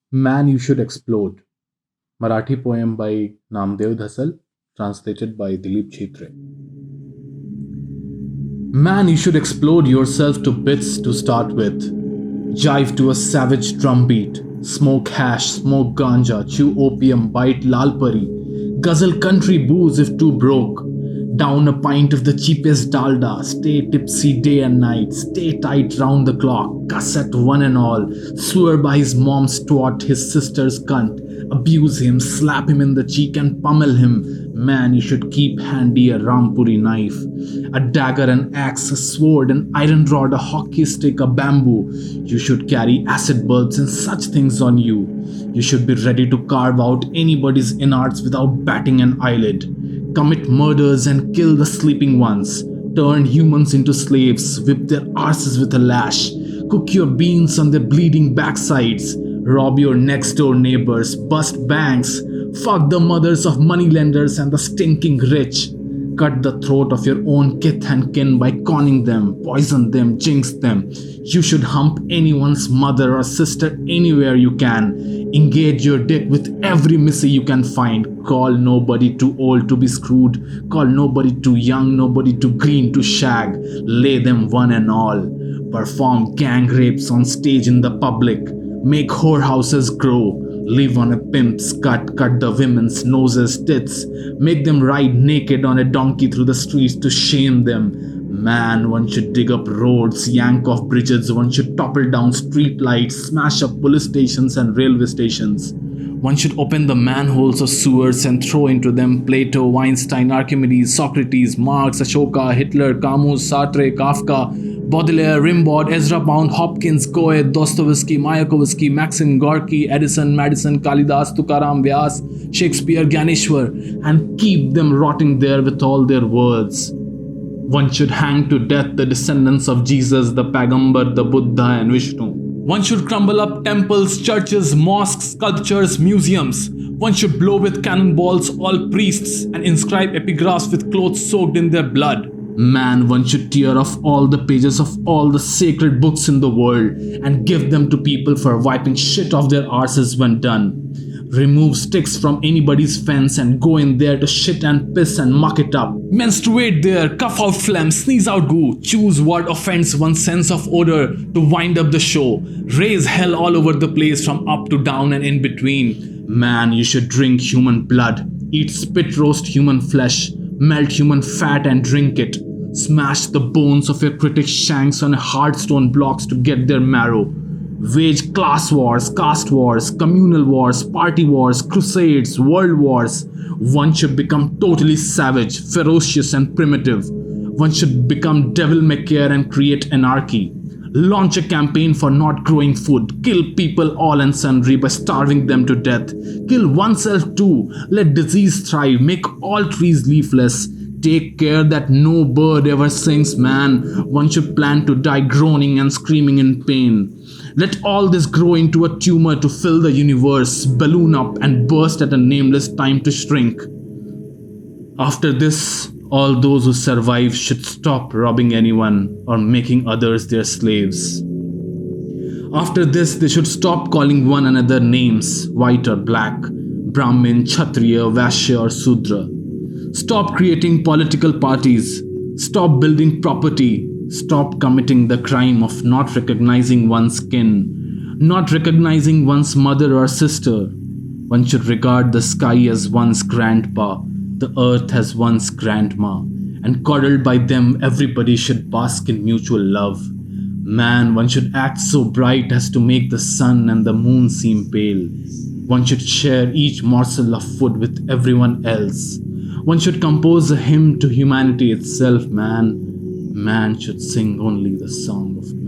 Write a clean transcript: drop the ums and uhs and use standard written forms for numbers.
Man, You Should Explode. Marathi poem by Namdev Dhasal, translated by Dilip Chhitre. Man, you should explode yourself to bits to start with. Jive to a savage drumbeat. Smoke hash, smoke ganja, chew opium, bite lalpari. Guzzle country booze if too broke. Down a pint of the cheapest dalda. Stay tipsy day and night. Stay tight round the clock. Cuss at one and all. Swear by his mom's twat, his sister's cunt. Abuse him, slap him in the cheek and pummel him. Man, you should keep handy a Rampuri knife, a dagger, an axe, a sword, an iron rod, a hockey stick, a bamboo. You should carry acid bulbs and such things on you. You should be ready to carve out anybody's innards without batting an eyelid. Commit murders and kill the sleeping ones. Turn humans into slaves, whip their arses with a lash. Cook your beans on their bleeding backsides. Rob your next door neighbors, bust banks, fuck the mothers of moneylenders and the stinking rich. Cut the throat of your own kith and kin by conning them, poison them, jinx them. You should hump anyone's mother or sister anywhere you can. Engage your dick with every missy you can find. Call nobody too old to be screwed. Call nobody too young, nobody too green to shag. Lay them one and all. Perform gang rapes on stage in the public. Make whorehouses grow. Live on a pimp's cut the women's noses, tits. Make them ride naked on a donkey through the streets to shame them. Man, one should dig up roads, yank off bridges, one should topple down street lights, smash up police stations and railway stations. One should open the manholes of sewers and throw into them Plato, Weinstein, Archimedes, Socrates, Marx, Ashoka, Hitler, Camus, Sartre, Kafka, Baudelaire, Rimbaud, Ezra Pound, Hopkins, Goethe, Dostoevsky, Mayakovsky, Maxim Gorky, Edison, Madison, Kalidas, Tukaram, Vyas, Shakespeare, Ganeshwar, and keep them rotting there with all their words. One should hang to death the descendants of Jesus, the Pagambar, the Buddha, and Vishnu. One should crumble up temples, churches, mosques, sculptures, museums. One should blow with cannonballs all priests and inscribe epigraphs with clothes soaked in their blood. Man, one should tear off all the pages of all the sacred books in the world and give them to people for wiping shit off their arses when done. Remove sticks from anybody's fence and go in there to shit and piss and muck it up. Menstruate there, cough out phlegm, sneeze out goo. Choose what offends one's sense of odor to wind up the show. Raise hell all over the place from up to down and in between. Man, you should drink human blood. Eat spit roast human flesh. Melt human fat and drink it. Smash the bones of your critics' shanks on hard stone blocks to get their marrow. Wage class wars, caste wars, communal wars, party wars, crusades, world wars. One should become totally savage, ferocious and primitive. One should become devil may care and create anarchy. Launch a campaign for not growing food. Kill people all and sundry by starving them to death. Kill oneself too. Let disease thrive. Make all trees leafless. Take care that no bird ever sings, man. One should plan to die groaning and screaming in pain. Let all this grow into a tumor to fill the universe, balloon up and burst at a nameless time to shrink. After this, all those who survive should stop robbing anyone or making others their slaves. After this, they should stop calling one another names, white or black, Brahmin, Kshatriya, Vaishya or Sudra. Stop creating political parties. Stop building property. Stop committing the crime of not recognizing one's kin, not recognizing one's mother or sister. One should regard the sky as one's grandpa, the earth as one's grandma, and coddled by them, everybody should bask in mutual love. Man, one should act so bright as to make the sun and the moon seem pale. One should share each morsel of food with everyone else. One should compose a hymn to humanity itself, man. Man should sing only the song of man.